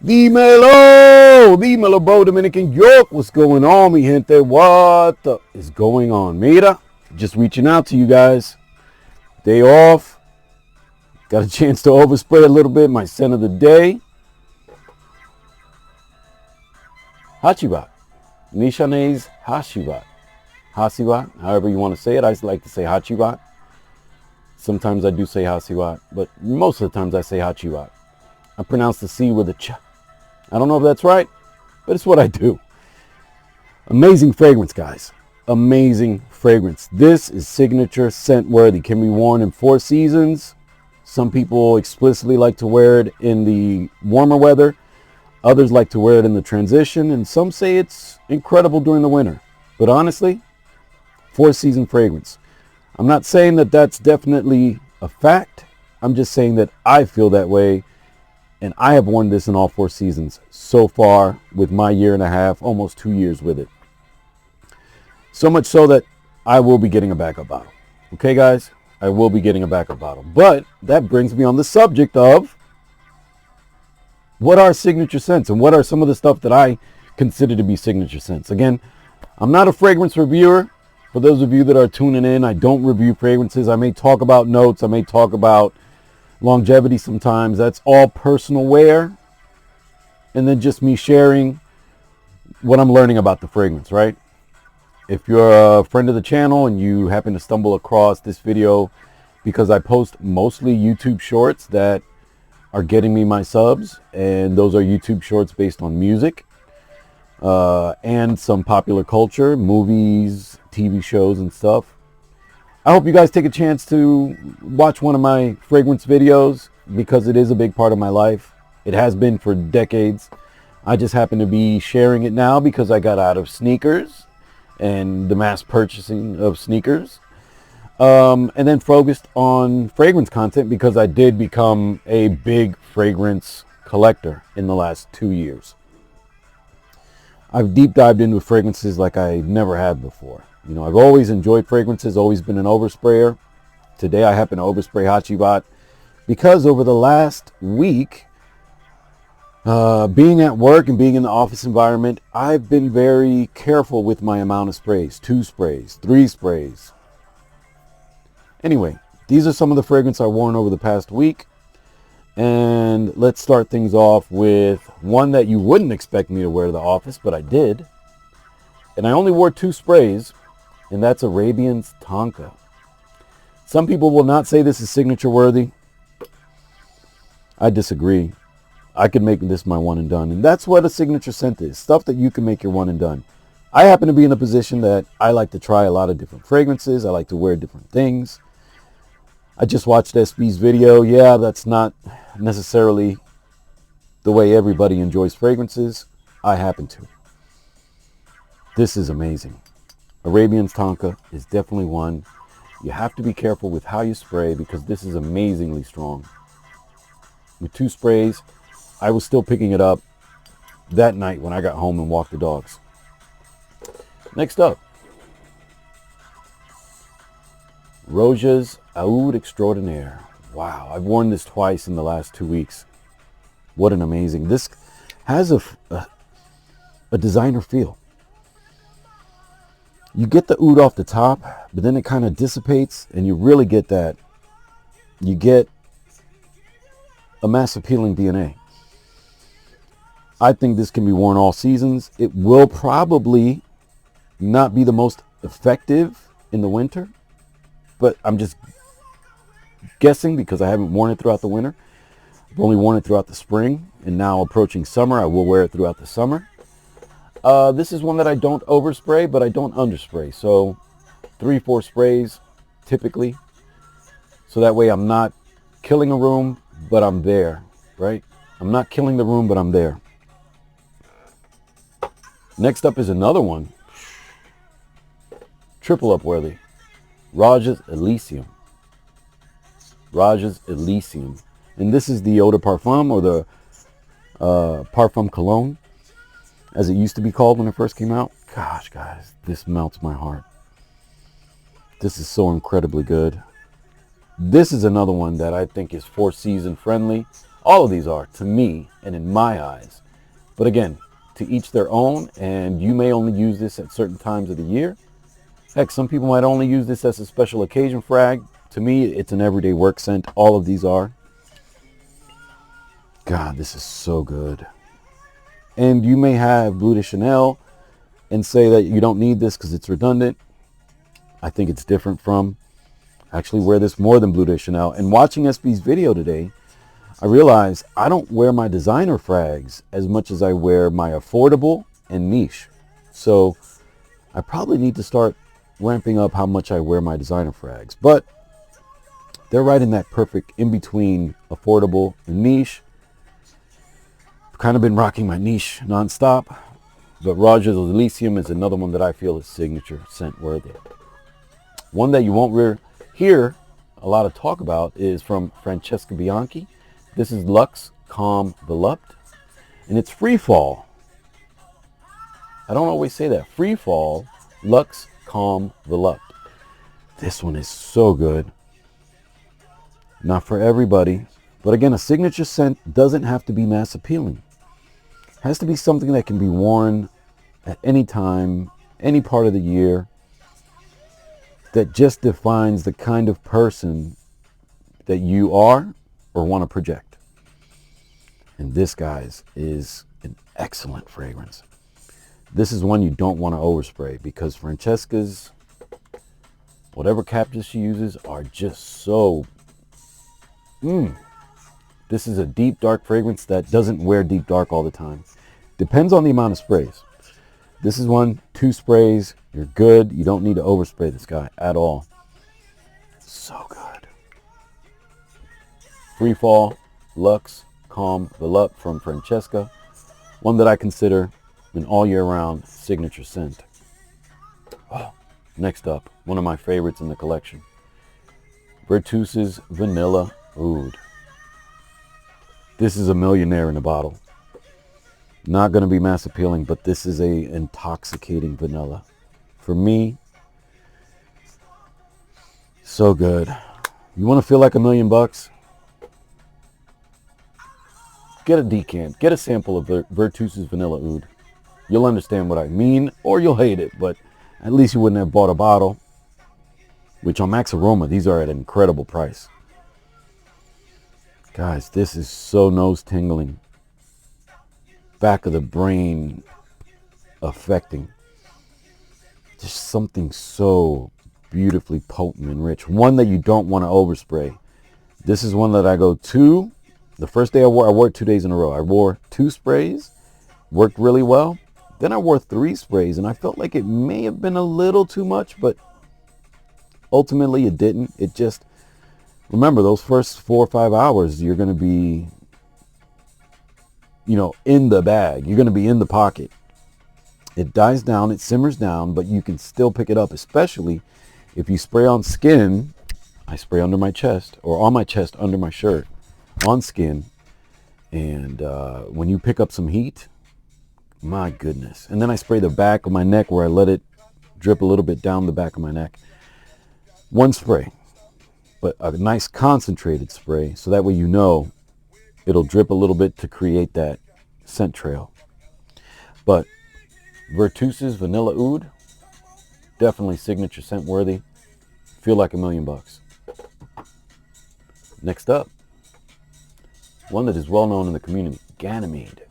Dímelo, bro, Dominican York. What's going on, mi gente? What is going on? Mira, just reaching out to you guys. Day off. Got a chance to overspray a little bit. My scent of the day. Hachibat. Nishanes Hashibat. Hasibat, however you want to say it. I like to say Hachibat. Sometimes I do say Hasibat, but most of the times I say Hachibat. I pronounce the C with a ch. I don't know if that's right, but it's what I do. Amazing fragrance, guys. Amazing fragrance. This is signature scent worthy. Can be worn in 4 seasons. Some people explicitly like to wear it in the warmer weather. Others like to wear it in the transition. And some say it's incredible during the winter. But honestly, 4-season fragrance. I'm not saying that that's definitely a fact. I'm just saying that I feel that way. And I have worn this in all 4 seasons so far with my 1.5 years, almost 2 years with it. So much so that I will be getting a backup bottle. Okay, guys? I will be getting a backup bottle. But that brings me on the subject of what are signature scents and what are some of the stuff that I consider to be signature scents. Again, I'm not a fragrance reviewer. For those of you that are tuning in, I don't review fragrances. I may talk about notes. I may talk about longevity sometimes. That's all personal wear. And then just me sharing what I'm learning about the fragrance, right? If you're a friend of the channel and you happen to stumble across this video because I post mostly YouTube shorts that are getting me my subs, and those are YouTube shorts based on music and some popular culture, movies, TV shows and stuff. I hope you guys take a chance to watch one of my fragrance videos because it is a big part of my life. It has been for decades. I just happen to be sharing it now because I got out of sneakers and the mass purchasing of sneakers. And then focused on fragrance content because I did become a big fragrance collector in the last 2 years. I've deep dived into fragrances like I never had before. You know, I've always enjoyed fragrances, always been an oversprayer. Today I happen to overspray Hachibat because over the last week, being at work and being in the office environment, I've been very careful with my amount of sprays. 2 sprays, 3 sprays. Anyway, these are some of the fragrances I've worn over the past week. And let's start things off with one that you wouldn't expect me to wear to the office, but I did. And I only wore 2 sprays. And that's Arabian's Tonka. Some people will not say this is signature worthy. I disagree. I could make this my one and done. And that's what a signature scent is. Stuff that you can make your one and done. I happen to be in a position that I like to try a lot of different fragrances. I like to wear different things. I just watched SB's video. Yeah, that's not necessarily the way everybody enjoys fragrances. I happen to. This is amazing. Arabian's Tonka is definitely one. You have to be careful with how you spray because this is amazingly strong. With 2 sprays, I was still picking it up that night when I got home and walked the dogs. Next up, Roja's Oud Extraordinaire. Wow, I've worn this twice in the last 2 weeks. What an amazing. This has a designer feel. You get the oud off the top, but then it kind of dissipates and you really get that. You get a mass appealing DNA. I think this can be worn all seasons. It will probably not be the most effective in the winter, but I'm just guessing because I haven't worn it throughout the winter. I've only worn it throughout the spring, and now approaching summer, I will wear it throughout the summer. This is one that I don't overspray, but I don't underspray. So 3-4 sprays typically. So that way I'm not killing a room, but I'm there, right? I'm not killing the room, but I'm there. Next up is another one. Triple up worthy. Raja's Elysium. Raja's Elysium. And this is the eau de parfum or the parfum cologne, as it used to be called when it first came out. Gosh, guys, this melts my heart. This is so incredibly good. This is another one that I think is 4-season friendly. All of these are, to me and in my eyes. But again, to each their own, and you may only use this at certain times of the year. Heck, some people might only use this as a special occasion frag. To me, it's an everyday work scent. All of these are. God, this is so good. And you may have Bleu de Chanel and say that you don't need this because it's redundant. I think it's different from. I actually wear this more than Bleu de Chanel. And watching SB's video today, I realized I don't wear my designer frags as much as I wear my affordable and niche. So I probably need to start ramping up how much I wear my designer frags. But they're right in that perfect in-between affordable and niche. I've kind of been rocking my niche nonstop. But Roger's Elysium is another one that I feel is signature scent worthy. One that you won't hear a lot of talk about is from Francesca Bianchi. This is Luxe Calm Volupte, and it's Free Fall. I don't always say that. Free Fall, Luxe Calm Volupte. This one is so good. Not for everybody, but again, a signature scent doesn't have to be mass appealing. It has to be something that can be worn at any time, any part of the year, that just defines the kind of person that you are or want to project. And this, guys, is an excellent fragrance. This is one you don't want to overspray because Francesca's, whatever capsules she uses are just so, This is a deep, dark fragrance that doesn't wear deep, dark all the time. Depends on the amount of sprays. This is 2 sprays, you're good. You don't need to overspray this guy at all. So good. Free Fall, Luxe Calm Volupte from Francesca. One that I consider an all year round signature scent. Oh, next up, one of my favorites in the collection. Vertuse's Vanilla Oud. This is a millionaire in a bottle. Not going to be mass appealing, but this is a intoxicating vanilla. For me, so good. You want to feel like $1 million? Get a decant. Get a sample of Vertuse's Vanilla Oud. You'll understand what I mean, or you'll hate it, but at least you wouldn't have bought a bottle. Which on Max Aroma, these are at an incredible price. Guys, this is so nose tingling. Back of the brain affecting. Just something so beautifully potent and rich. One that you don't want to overspray. This is one that I go to. The first day I wore it 2 days in a row. I wore 2 sprays. Worked really well. Then I wore 3 sprays and I felt like it may have been a little too much, but ultimately it didn't. It just, remember those first 4 or 5 hours, you're going to be, in the bag. You're going to be in the pocket. It dies down, it simmers down, but you can still pick it up, especially if you spray on skin. I spray under my chest, or on my chest under my shirt, on skin. And when you pick up some heat, my goodness. And then I spray the back of my neck where I let it drip a little bit down the back of my neck. 1 spray, but a nice concentrated spray, so that way it'll drip a little bit to create that scent trail. But Vertuse's Vanilla Oud, definitely signature scent worthy. Feel like $1 million. Next up, one that is well known in the community, Ganymede.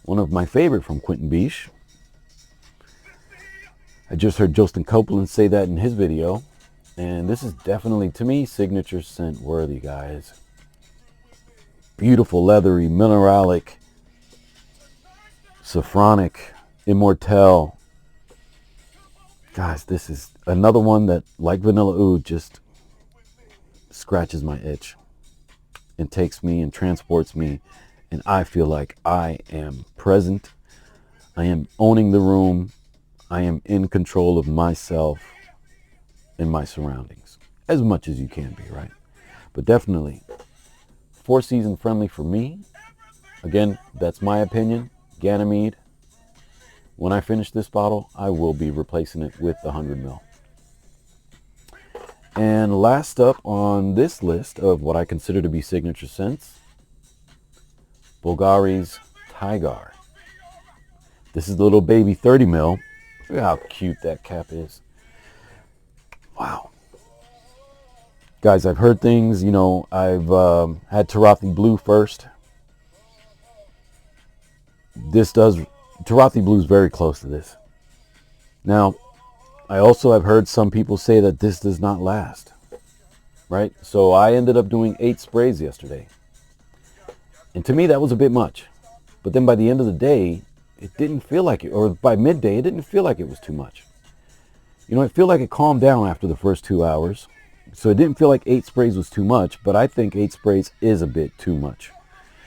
One of my favorite from Quentin Biche. I just heard Justin Copeland say that in his video. And this is definitely, to me, signature scent worthy, guys. Beautiful, leathery, mineralic, sophronic, immortelle. Guys, this is another one that, like Vanilla Oud, just scratches my itch and takes me and transports me. And I feel like I am present. I am owning the room. I am in control of myself and my surroundings. As much as you can be, right? But definitely, 4-season friendly for me. Again, that's my opinion. Ganymede. When I finish this bottle, I will be replacing it with the 100 ml. And last up on this list of what I consider to be signature scents Bulgari's Tigar. This is the little baby 30 mil. Look at how cute that cap is. Wow. Guys, I've heard things, you know, I've had Tarathi Blue first. Tarathi Blue is very close to this. Now, I also have heard some people say that this does not last, right? So I ended up doing 8 sprays yesterday. And to me, that was a bit much. But then by the end of the day, it didn't feel like it, or by midday, it didn't feel like it was too much. You know, I feel like it calmed down after the first 2 hours. So it didn't feel like 8 sprays was too much, but I think 8 sprays is a bit too much,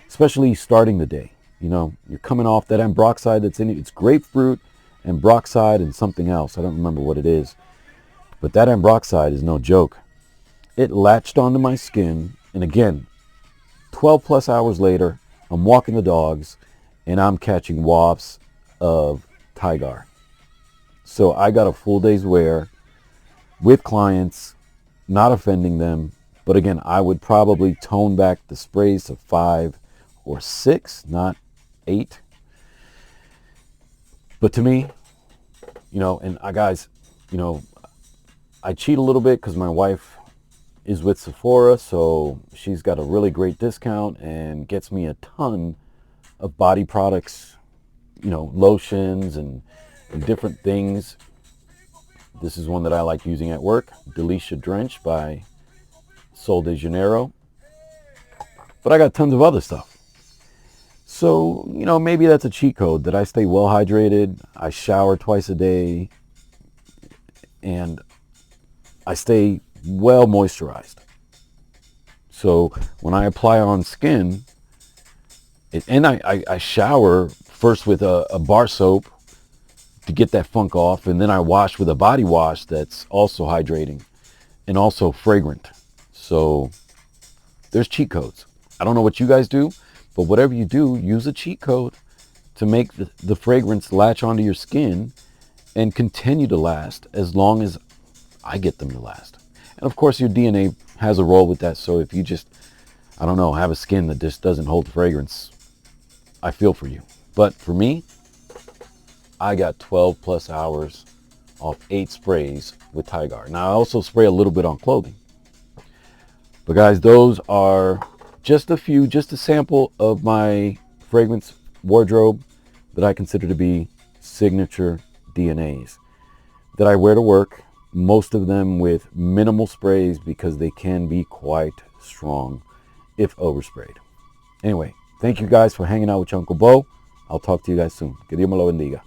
especially starting the day. You know, you're coming off that ambroxide that's in it. It's grapefruit, ambroxide, and something else. I don't remember what it is. But that ambroxide is no joke. It latched onto my skin. And again, 12 plus hours later, I'm walking the dogs and I'm catching wafts of Tigar. So I got a full day's wear with clients, not offending them. But again, I would probably tone back the sprays to 5 or 6, not 8. But to me, you know, and guys, you know, I cheat a little bit because my wife is with Sephora, so she's got a really great discount and gets me a ton of body products, you know, lotions and different things. This is one that I like using at work, Delicia Drench by Sol de Janeiro. But I got tons of other stuff. So, you know, maybe that's a cheat code that I stay well hydrated, I shower twice a day, and I stay well moisturized. So when I apply on skin, and I shower first with a bar soap to get that funk off, and then I wash with a body wash that's also hydrating and also fragrant. So there's cheat codes. I don't know what you guys do, but whatever you do, use a cheat code to make the fragrance latch onto your skin and continue to last as long as I get them to last. And of course, your DNA has a role with that. So if you just, I don't know, have a skin that just doesn't hold fragrance, I feel for you. But for me, I got 12 plus hours off 8 sprays with Tigar. Now I also spray a little bit on clothing. But guys, those are just a sample of my fragrance wardrobe that I consider to be signature DNAs that I wear to work, most of them with minimal sprays because they can be quite strong if oversprayed. Anyway, thank you guys for hanging out with your Uncle Bo. I'll talk to you guys soon. Que Dios me lo bendiga.